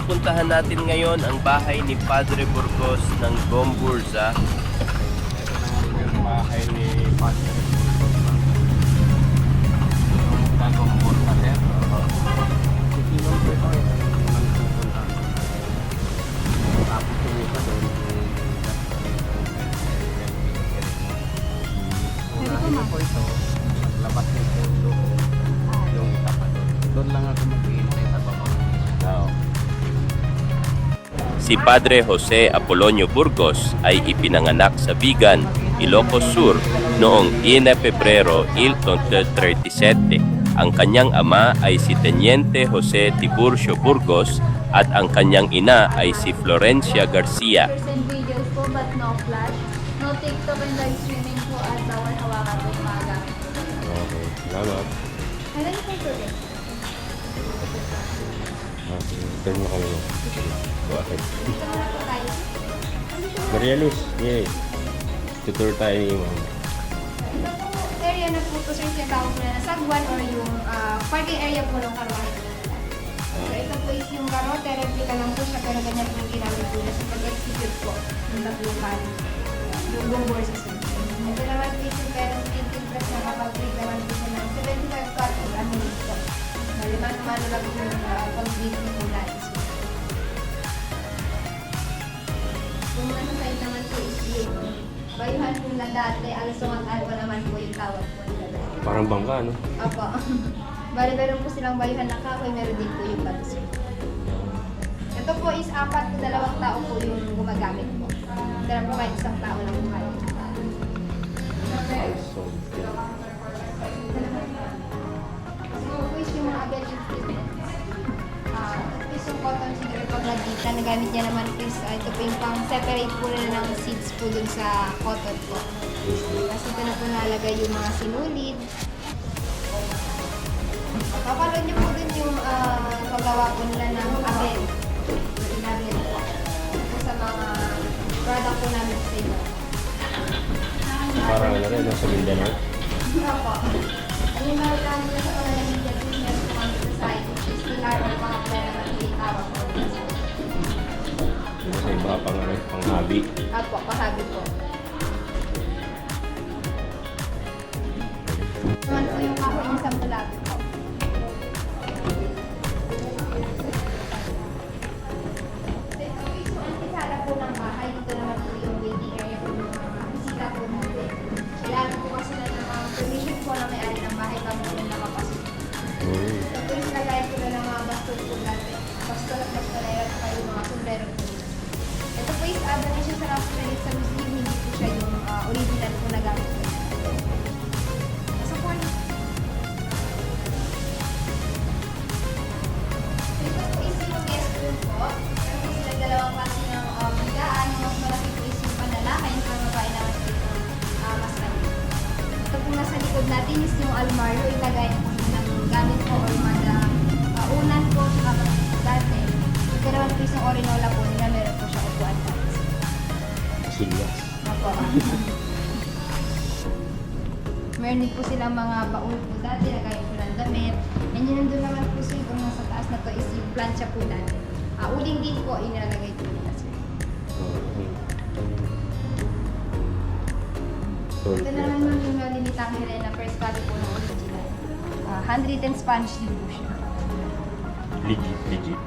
pupuntahan natin ngayon ang bahay ni Padre Burgos ng Gomburza. Yung bahay ni Padre Burgos ng Gomburza, sir. Hindi lang po ito. Walang pupunta. Tapos yung isa doon. Unahin po ito. Labas nito yung isa pa doon. Doon lang ako mag-iintay sa baba. Si Padre Jose Apolonio Burgos ay ipinanganak sa Vigan, Ilocos Sur noong 1 Pebrero 1937. Ang kanyang ama ay si Teniente Jose Tiburcio Burgos at ang kanyang ina ay si Florencia Garcia. Videos po but no flash, no TikTok and live streaming po at bawal hawakan po yung mga gamit po. Okay, salamat. Ano yung photo Turn mo kami mo. Go ahead. Dito muna po tayo. Maria Luz, yay. Tutur tayo ni Ma'am. Ito po area na po sir siya tawag po na sagwan or yung parking area po ng karuahe. So ito po is yung karote, replica lang po siya pero ganyan po yung ginamit po na sa pag-execute po ng tatlong kanin. Yung gumbor sa sir. Ito naman po is yung parang tintin plus na kapag-break naman po siya ng 75 cut of annual po. Maliman-mano lang po yung pag-break po natin. Kung ano side naman po is yung bayuhan po na dati, alasong at alba naman po yung tawag po nila dati. Parang bangka, no? Opo. Bali, meron po silang bayuhan na kahoy, meron din po yung batis. Ito po is 4 to 2 tao po yung gumagamit po. Pero po kahit isang tao lang po kayo. Awesome. So, po is yung mga abel implements. Ito is yung cotton seed or pagladita. Nagamit niya naman po is, ito po yung pang-separate po na ng seeds po dun sa cotton po. Kasi ito na po nalagay yung mga sinulid. Papanood niyo po dun yung paggawa po nila ng abel. Inabel po. Ito sa mga product po namin sa inyo. Parang ano rin, sa Mindanao. Opo. Ang yung mga lang nila sa mga media po meron po kami sa site, which is pilar or mga pera na tinitawag po. Sa iba pang ano, pang hobby. Opo, pasabi po. Naman po yung kahoy niya sa mulabi po. Sala po ng bahay, dito naman po yung waiting area po ng mga bisita po natin. Kailangan po kasi na ng permission po na may-ari ng bahay bago po nakapasok. So po yung lagayan po na ng mga bastol po natin. Bastol at bastonera at saka yung mga sombrero po. Ito po is donation sa Rockstreet sa museum, hindi po siya yung original po na gamit po. So po, ito po is yung guest room po. Meron po sila dalawang klase ng bigaan. Yung mas malaki po is yung panlalaki, yung pangbabae naman po yung mas maliit. Ito po nasa likod natin is yung almaryo. Ilagay po ng gamit po or mga unan po sa dati. Ito naman po is yung orinola po nila. Meron po siya upuan po. Silas. Opo. Meron din po silang mga baul po dati, lagay po ng damit. And yun nandun naman po sir, kung nasa taas na to is yung plancha po natin. Uling din po, inilalagay po nila sir. Ito naman yung limitang Helena, first copy po ng original. Handwritten Spanish din po siya. Legit, legit.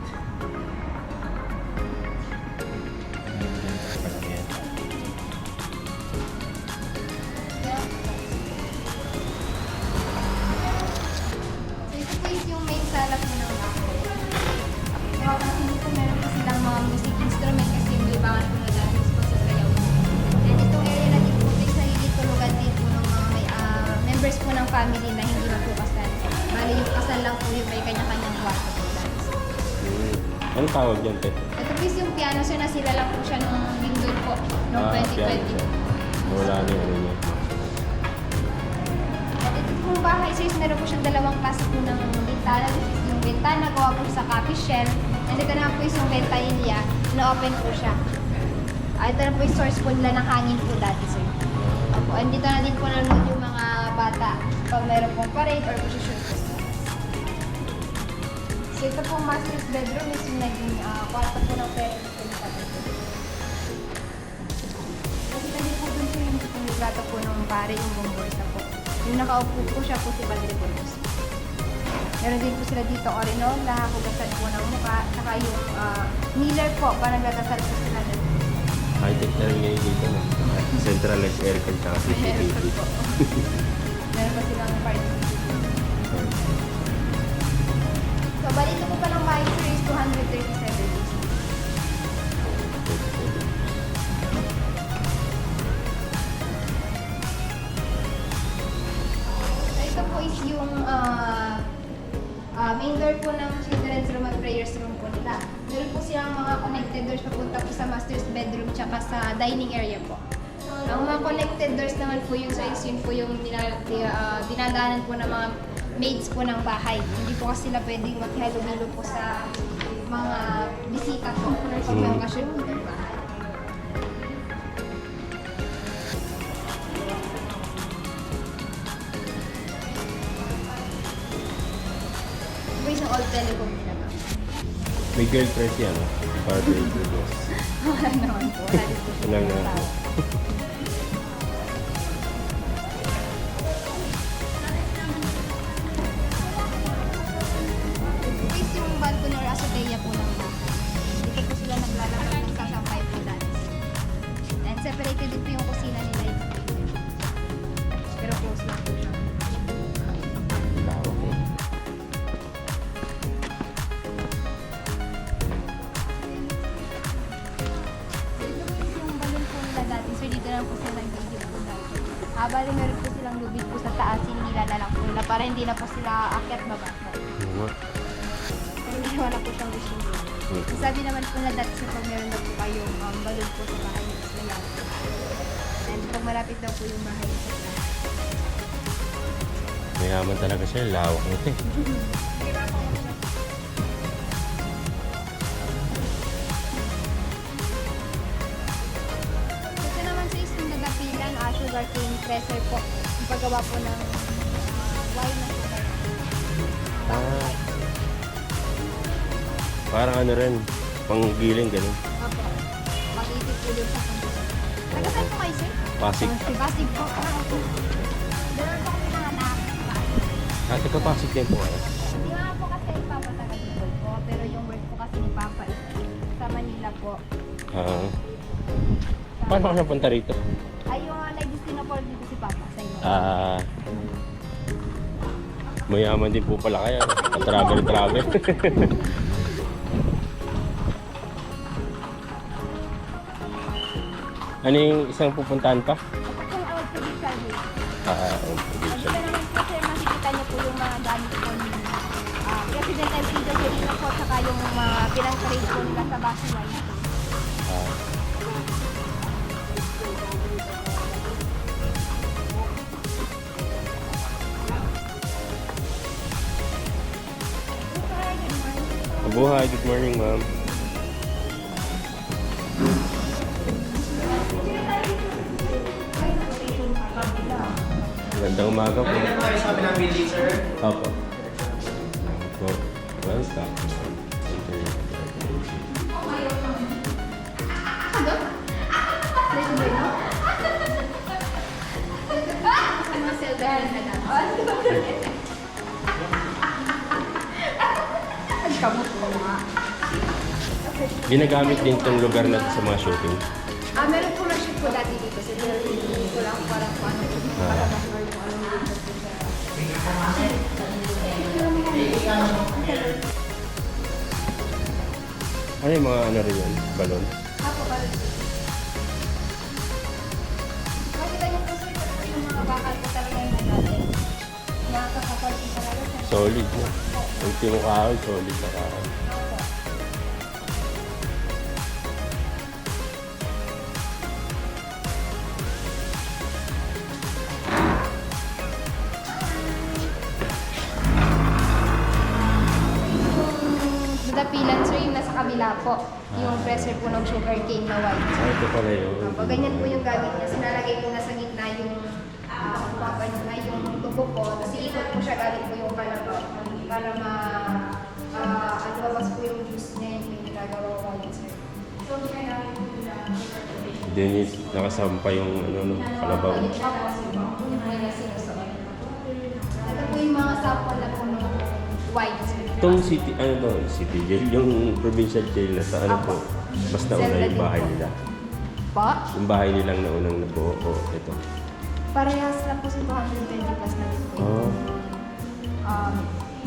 So ito po is yung main sala po ng bahay. Kasi dito meron po silang mga music instrument kasi yung libangan po na dahil po sa sayaw. And itong area na din po is nagiging tulugan din po ng mga members po ng family na hindi na po kasal. Bali yung kasal lang po yung may kanya-kanyang kwarto po dahil. Anong tawag dyan, te? Ito po is yung piano sir, nasira lang po siya nung linggo po, noong 2020. Wala na yung ano niya. At ito pong bahay sir, meron po siyang dalawang klase po ng bintana. Yung bintana, gawa po sa copy shell. And ito naman po is yung ventanilla, na-open po siya. Ito na po yung source po nila ng hangin po dati sir. Opo, and dito na din po nanonood yung mga bata pag meron pong parade or position po sa So ito pong master's bedroom is yung naging kwarto po ng parents ko nila. Kasi tayo po dun siya yung piniplato po ng pare yung buong bulsa po. Yung nakaupo po siya po si Padre Burgos. Meron din po sila dito orinola, hugasan po ng mukha, saka yung Miller po, parang nagdasal po sila dun. High-tech na rin ngayon dito. No? Centralized aircon tsaka CCTV. Meron po. Meron pa silang party. So, bali ito po palang bahay sir is 237 days. So, ito po is yung main door po ng children's room at prayers room po nila. Meron po silang mga connected doors papunta po sa master's bedroom tsaka sa dining area po. Ang mga connected doors naman po yung size, yun po yung dinadaanan po ng mga maids po ng bahay. Hindi po kasi sila pwedeng maghalo-halo po sa mga bisita po sa mga okasyon po ng bahay. Ito po isang old telecom nila ba? May girlfriend siya, no? Para sa Burgos. Wala naman po. Wala din po siya. Wala nga. Ito yung balcony or azotea po ng bahay. Dito po sila naglalakad ng sasampay po dance. And separated din po yung kusina nila. Pero close lang po siya. Lawak eh. Ito po yung balon po nila dati. So dito lang po sila nag-video po dati. Bali meron po silang lubid po sa taas. Nila na lang po nila para hindi na po sila akyat baba po. Oo. Pero hindi naman na po siyang gusto nila. Sabi naman po na dati sa pag meron daw po kayong balon po sa bahay niyo, mas mayaman po. And pag malapit daw po yung bahay niyo sa bahay. Mayaman talaga siya. Lawak nito eh. Ito naman sa isang nagapilan, sugar cane presser po. Yung paggawa po ng wine na sugar. Ah. Parang ano rin. Panggiling, ganun. Opo. Pag-isip po dun sa kanya. Taga saan po kayo, sir? Pasig. Pasig po. Meron po kami mga anak. Ate ka Pasig din po kayo. Hindi nga po kasi Papa taga Bicol po. Pero yung work po kasi ni Papa is sa Manila po. Ah. Paano ka napunta rito? Ay, yung nag-destino po dito si Papa sa inyo. Ah. Mayaman din po pala kayo. Travel. Ano yung isang pupuntahan pa? Kung out to Bicol Way. Provincial. Dito naman po sir, makikita niyo po yung mga gamit po ni President Elpidio Serino po, saka yung mga pinang-trade po nila sa Basi Wine. Ah. Mabuhay, good morning ma'am. Magandang umaga po. Balik na tayo sa amin ng building, sir. Opo. Opo. Well, stop. Ginagamit din itong lugar na to sa mga shooting. Meron po na shoot po dati dito. So, hindi ko lang parang paano po. Para ma-sure yung ano dito po sa... Ano yung mga ano rin yun? Balon? Ako ba rin? Makikita niyo po sir, kasi yung mga bakal po talaga yung natin. Nakakapal po talaga sa... Solid na. Ultimo kahoy, solid na kahoy. Dapilan sir, yung nasa kabila po. Yung presser po ng sugar cane na white. Ah, ito pala yun. Pag ganyan po yung gamit niya, sinalagay po nasa gitna yung yung tubo po, tapos iikot po siya gamit po yung kalabaw para lumabas po yung juice niya, yung ginagawa ko yun, sir. So, kailangan po nila. Then nakasama yung kalabaw. Ako, sir. Yung mga sinusunod. Ito po yung mga sample na po ng white, sir. Itong city, city jail, yung provincial jail na sa po, mas nauna yung bahay nila. Pa? Yung bahay nilang naunang nabuo ko, ito. Parehas lang po sa 220 plus na din po. Oh,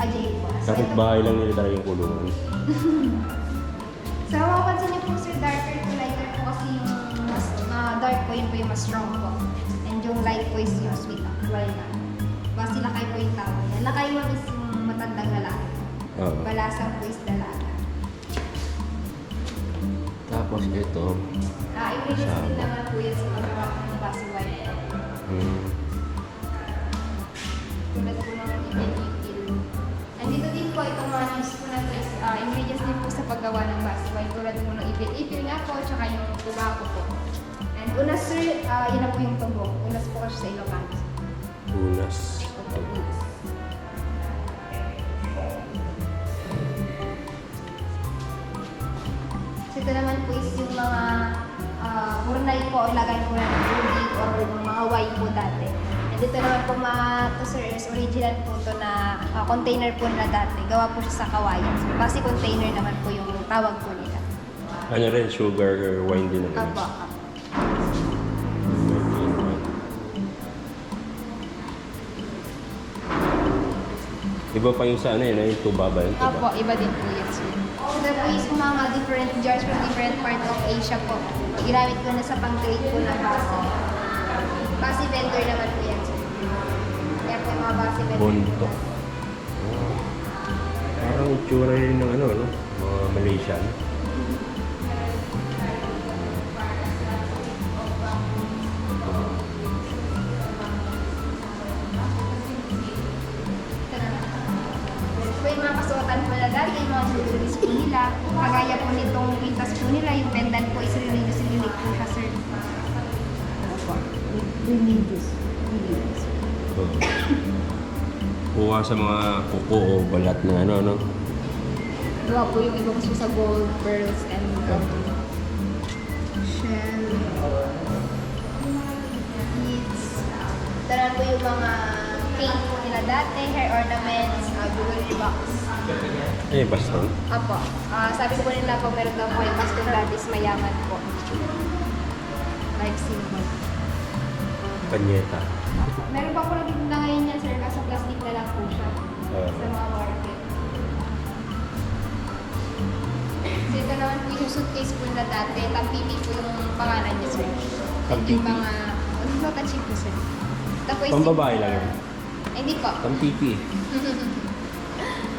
Ajay po. So, kapit ito- bahay lang nila talaga yung kulungan. So, mapapansin niyo po sir, darker to lighter po kasi yung mas dark po, yun po yung mas strong po. And yung light po is yung sweet up. Basta lakay po yung tawag niya. Lakay mo is yung matandang lalaki. Oo. Balasang po is dalaga. Tapos ito, Ingredients din naman po yan sa paggawa ng base white. Tulad po ng ipil. And dito din po, itong mga news po na to is ingredients din po sa paggawa ng base white. Tulad po ng ipil nga po, tsaka yung tobacco po. And unas sir, yun na po yung tumbok. Unas po kasi sa Ilocano. unas. So ito naman po is yung mga burnay po, ilagay po na ng tubig or yung mga wine po dati. And dito naman po mga to sir is original po to na container po na dati. Gawa po siya sa kawayan. So base container naman po yung tawag po nila. Ano rin, sugar wine din naman. Apo. Iba pa yung sa yung tuba ba yung tuba? Apo, iba din po yun sir. Ito po is mga different jars from different part of Asia po. Ginamit ko na sa pang-grade po ng base. Base vendor naman po yan sir. Kaya po yung mga base vendor. Bonto. Oh. Parang itsura rin ng no? Mga Malaysian. Ito yung mga kasuotan po na dati, yung mga jewelries po nila. Kagaya po nitong pintas po nila, yung pendant po is religious po siya, sir. Religious. Oh. Kuha sa mga kuko o balat na ano. Gawa po yung iba kasi sa gold, pearls, and shell. Beads. Tara po yung mga pink po nila dati, hair ornaments, jewelry box. Eh, baston. Apo. Sabi ko po nila po, meron daw po yung baston dati is mayaman po. Like symbol. Panyeta. Meron pa po nagtitinda ngayon yan, sir, kaso plastic na lang po siya sa mga market. So ito naman po yung suitcase po na dati, Tampipi po yung pangalan niya, sir. And yung Tampipi? mga, not a cheap po, sir. Ito po is Pambabae lang yan. Ay, hindi po. Tampipi.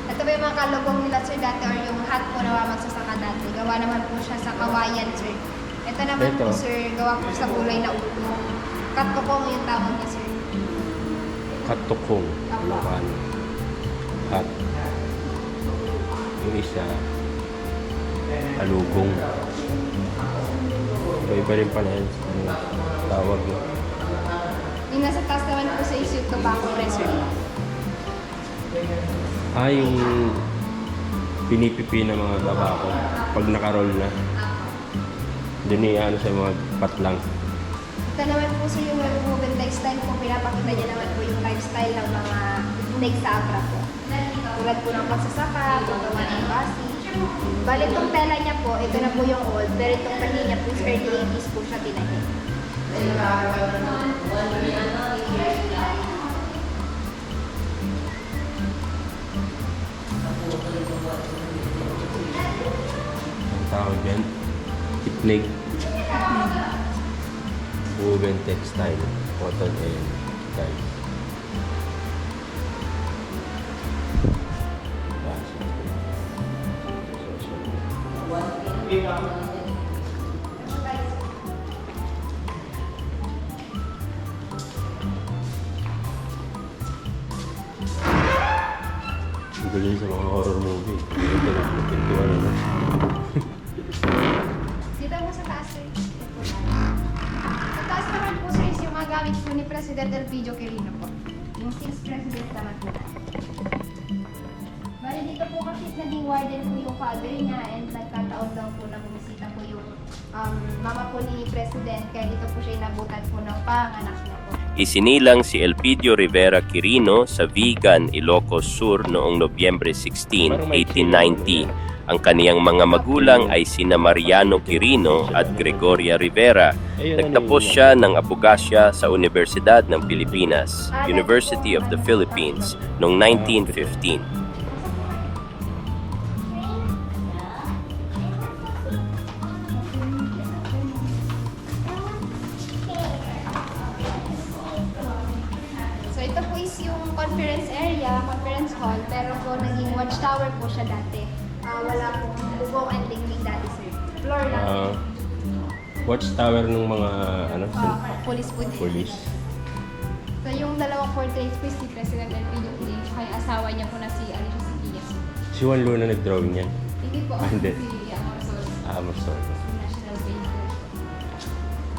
Ito po yung mga kalugong nila, sir, dati or yung hat po na magsasaka dati. Gawa naman po siya sa kawayan, sir. Ito naman po, Ito. sir, gawa po sa kulay na ulo. Katkokong yung tawag niya, sir. Katukong. Ilocano. At yung isa, alugong. So, iba rin pala yan. Ang tawag yun. Yung nasa taas naman po sa isip tobacco reserve. Yung pinipipi ng mga tabako pag nakaroll na. Doon sa mga patlang. Ito naman po sa yung woven textile po, pinapakita niya naman po yung lifestyle ng mga Nexa-Agra po. Tulad po ng pagsasaka, paggawa ng basi. Bali itong tela niya po, ito na po yung old, pero itong tahi niya po is early 80s po siya tinahi. Ang tawag dyan, itnig. Woven textile, cotton and dye. Ang galing sa mga horror movie. Ito na, pintuan na. Dito mo sa taas, sir. Sa taas naman po, sir, is yung mga gamit po ni President Elpidio Quirino po. Yung 6th President naman po. Bali dito po kasi naging warden po yung father niya and nagkataon lang po na bumisita po yung mama po ni President. Kaya dito po siya inabutan po ng panganak niya po. Isinilang si Elpidio Rivera Quirino sa Vigan, Ilocos Sur noong Nobyembre 16, 1890. Ang kaniyang mga magulang ay sina Mariano Quirino at Gregoria Rivera. Nagtapos siya ng abogasya sa Universidad ng Pilipinas, University of the Philippines, noong 1915. So ito po is yung conference area, conference hall, pero po naging watchtower po siya dati. Wala pong bubong and dingding dati, sir. Floor lang. Watchtower ng mga ano? Police po din. Police. So yung dalawang portraits po is si President Elpidio Quirino, tsaka yung asawa niya po na si Alicia Siquillas. Si Juan Luna nag-drawing yan. Hindi po. Hindi. Si Amorzol, Amorzol. national painter.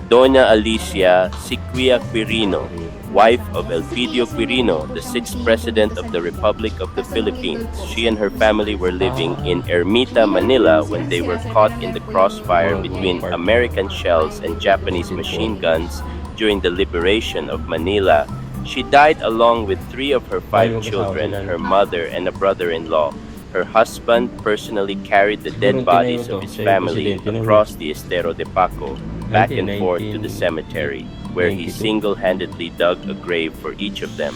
Doña Alicia Siquia Quirino, wife of Elpidio Quirino, the 6th President of the Republic of the Philippines. She and her family were living in Ermita, Manila when they were caught in the crossfire between American shells and Japanese machine guns during the liberation of Manila. She died along with 3 of her 5 children, her mother and a brother-in-law. Her husband personally carried the dead bodies of his family across the Estero de Paco, back and forth to the cemetery, where he single-handedly dug a grave for each of them.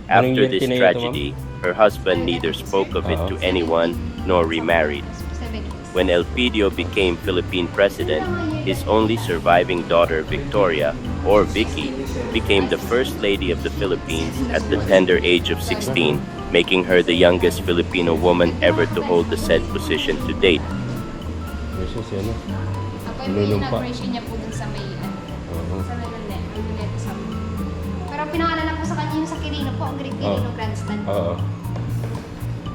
After this tragedy, her husband neither spoke of it to anyone nor remarried. 70s. When Elpidio became Philippine president, his only surviving daughter, Victoria, or Vicky, became the First Lady of the Philippines at the tender age of 16, making her the youngest Filipino woman ever to hold the said position to date. Yes, yes, yan. Ako yung inauguration niya po dun sa may, sa Luneta sa pero pinangalan po sa kanya yung sa Quirino po, ang Greek Quirino grandstand. Oo.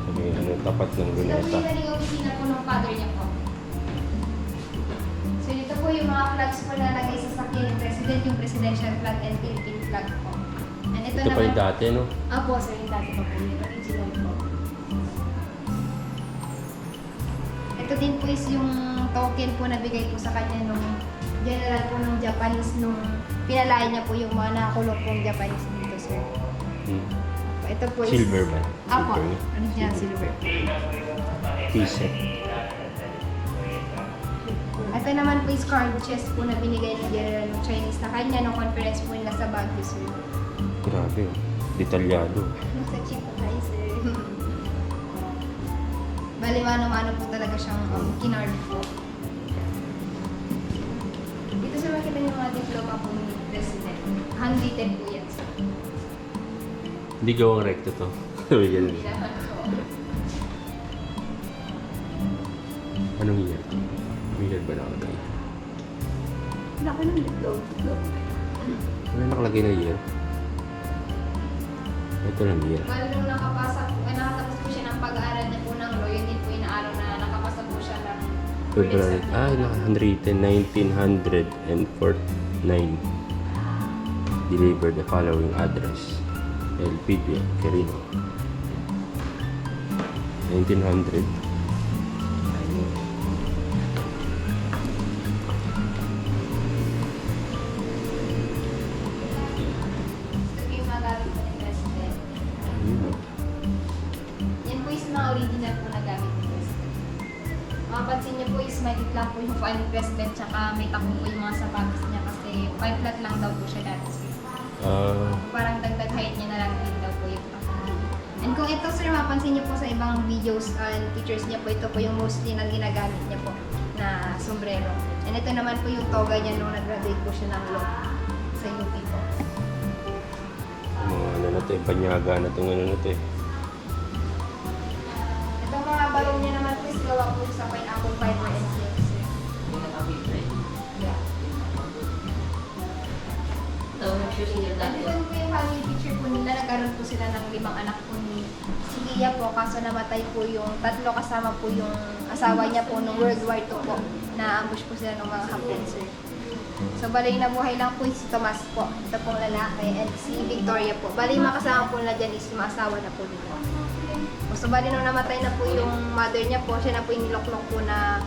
Sabi, tapat ng Ito po luneta. yung naging opisina po ng father niya po. So dito po yung mga flags po na nagay sa sakyan ng president, yung presidential flag and Philippine flag po. And ito Ito pa yung naman, dati, no? Opo, sir, yung dati pa po, yung original po. Ito din po is yung token po na bigay po sa kanya nung general po ng Japanese nung pinalaya niya po yung mga nakakulong pong Japanese dito, sir. Ito po is... Silver ba? Apo, Silver. original silver. T-set. Ito naman po is card chest po na binigay ni General ng Chinese na kanya nung conference po nila sa Baguio, sir. Grabe, oh. Detalyado. Nasa chip tayo, sir. Bali, mano-mano po talaga siyang kinard po. Dito sa makita niyo mga diploma po ni President. Handwritten po yan, sir. Hindi gawang recto to. Sabi ganun. Anong year? May year ba nakalagay? Laki ng diploma. Ano nakalagay na year? Ito lang year. Bali, nung nakatapos po siya ng pag-aaral niya po ng law, yun din po yung araw na nakapasa po siya ng February. Handwritten 1949. Deliver the following address. Elpidio Quirino. 1900. Ito yung mga gamit po ni President. Yan po is mga original po na gamit ni President. Makapansin niyo po is may lang po yung file ni President tsaka may takong po yung mga sapatos niya kasi 5 flat lang daw po siya dati. Parang dagdag height niya na lang din daw po yung takong. And kung ito sir, mapansin niyo po sa ibang videos and pictures niya po, ito po yung mostly na ginagamit niya po na sombrero. And ito naman po yung toga niya nung nag-graduate po siya ng law sa UP po. Mga ano na to, banyaga na itong ano na to eh. Itong mga balon niya naman po is gawa po sa pineapple fiber and silk, sir. Yeah. And ito po yung family picture po nila. Nagkaroon po sila ng 5 anak po ni Siquia po. Kaso namatay po yung 3 kasama po yung asawa niya po nung World War II po. Na-ambush po sila ng mga Hapon, sir. So, bali nabuhay lang po si Tomas po. Ito pong lalaki. And si Victoria po. Bali makasama po nila dyan is yung asawa na po nila. So, bali nung namatay na po yung mother niya po, siya na po yung niloklok po na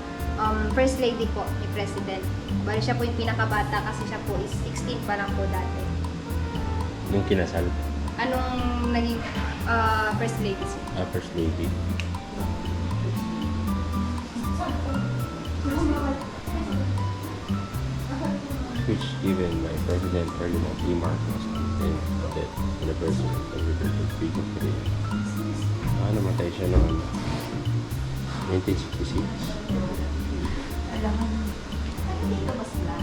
first lady po ni President. Bali siya po yung pinakabata kasi siya po is 16 pa lang po dati. Yung kinasal. Anong naging first lady siya? First lady. Speech given by President Ferdinand E. Marcos on the death anniversary of the Republic of Korea. Namatay siya noong 1966. Dito ba sila?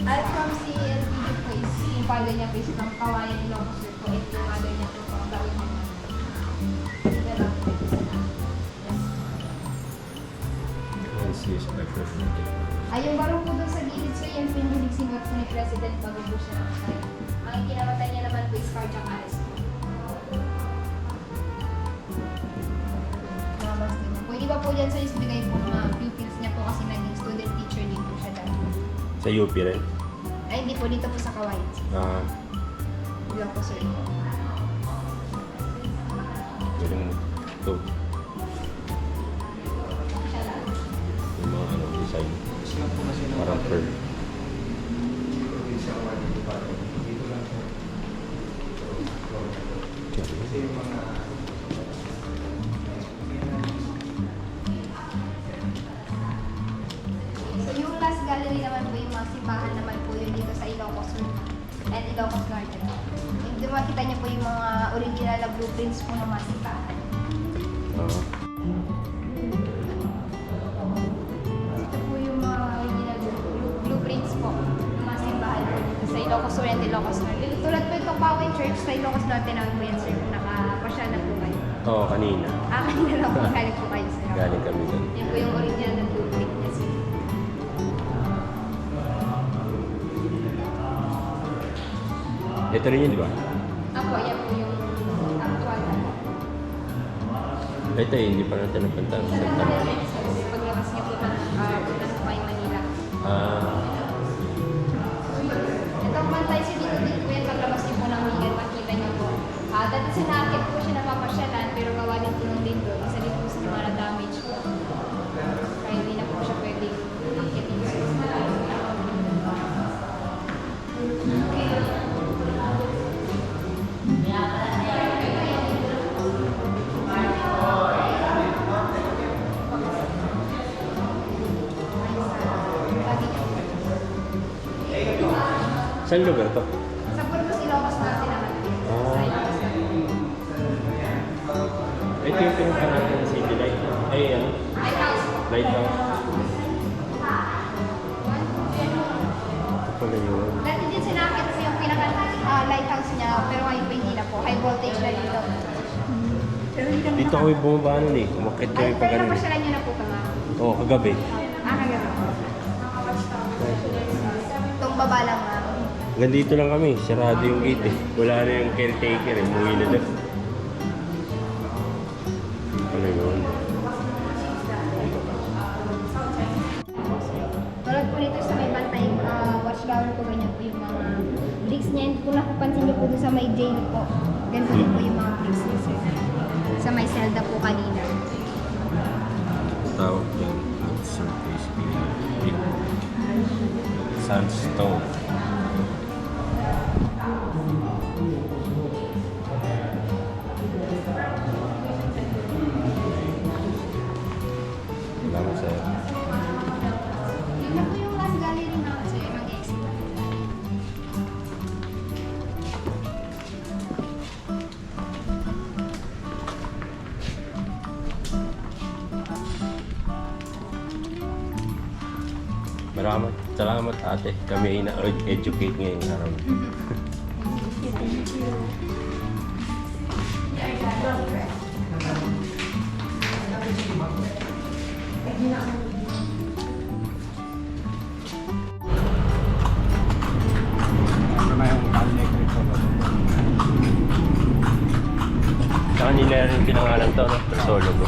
At from CLPD po is yung father niya po is from Kawayan, Ilocos po. Ito yung mother niya po from Dawit naman. This is my first meeting. Ay, yung barong po doon sa gilid so yan po yung huling singot po ni President bago po siya namatay. Ang kinamatay niya naman po is cardiac arrest po. Namas din po. Yung iba po dyan sa isbigay po mga pupils niya po kasi naging student teacher din po siya dati. Sa UP rin? Ay, hindi po. Dito po sa Kawayan. Yung po sir po. Galing mo. Ito. Siya lang. Yung mga design. Parang pearl. So yung last gallery naman po yung mga simbahan naman po yun dito sa Ilocos Sur and Ilocos Norte. Yung makita niyo po yung mga original na blueprints po ng mga simbahan. Ito po yung mga original blueprints po ng mga simbahan po dito sa Ilocos Sur and Ilocos Norte. Tulad po itong Pawen Church sa Ilocos Norte naman po yan sir. Nakapasya na po kayo. Oo, kanina. Kanina lang po galing po kayo sir. Galing kami doon. Yan po yung original na blueprint niya sir. Ito rin yun, di ba? Ako, yan po yung actual. Ito eh, hindi pa natin napunta sa Santa Maria. Paglabas niyo po ng punta sa Pay Manila. Itong bantay siya dito din po yan. Paglabas niyo po ng Miguel, makita niyo po. Dati sinakit po siya napapasyalan, pero gawa din po ng lindol. Isa din po sa mga na-damage po. Kaya hindi na po siya pwedeng akitin. Saan lugar to? Sa Burgos, Ilocos natin naman. Sa Ilocos natin. Ito yung pinunta natin ng City Light. Ay, ano? Lighthouse po. Lighthouse. Ito pala yun. Dati din sinakit po yung pinaka-lighthouse niya, pero ngayon po hindi na po. High voltage na dito. Dito kami bumaba nun eh. Umakit kami Ay, pa pero ganun. napasyalan niyo na po kama. Oo, kagabi. Kagabi. Itong baba lang Hanggang dito lang kami. Sarado yung gate eh. Wala na yung caretaker eh. Umuwi na doon. Ano yun? Tulad po nito sa may bantay, watchtower po ganyan po yung mga bricks niya. Kung napapansin niyo po doon sa may jail po, ganito din po yung mga bricks niya sir. Sa may selda po kanina. Tawag yan. At surface building. Sandstone. Salamat sa'yo. Yun na po yung last gallery namin sir, mag-exit. Maraming salamat ate. Kami ay na-educate ngayong araw. Ito na yung electric ko. Sa kanila rin pinangalan to, no? Persologo.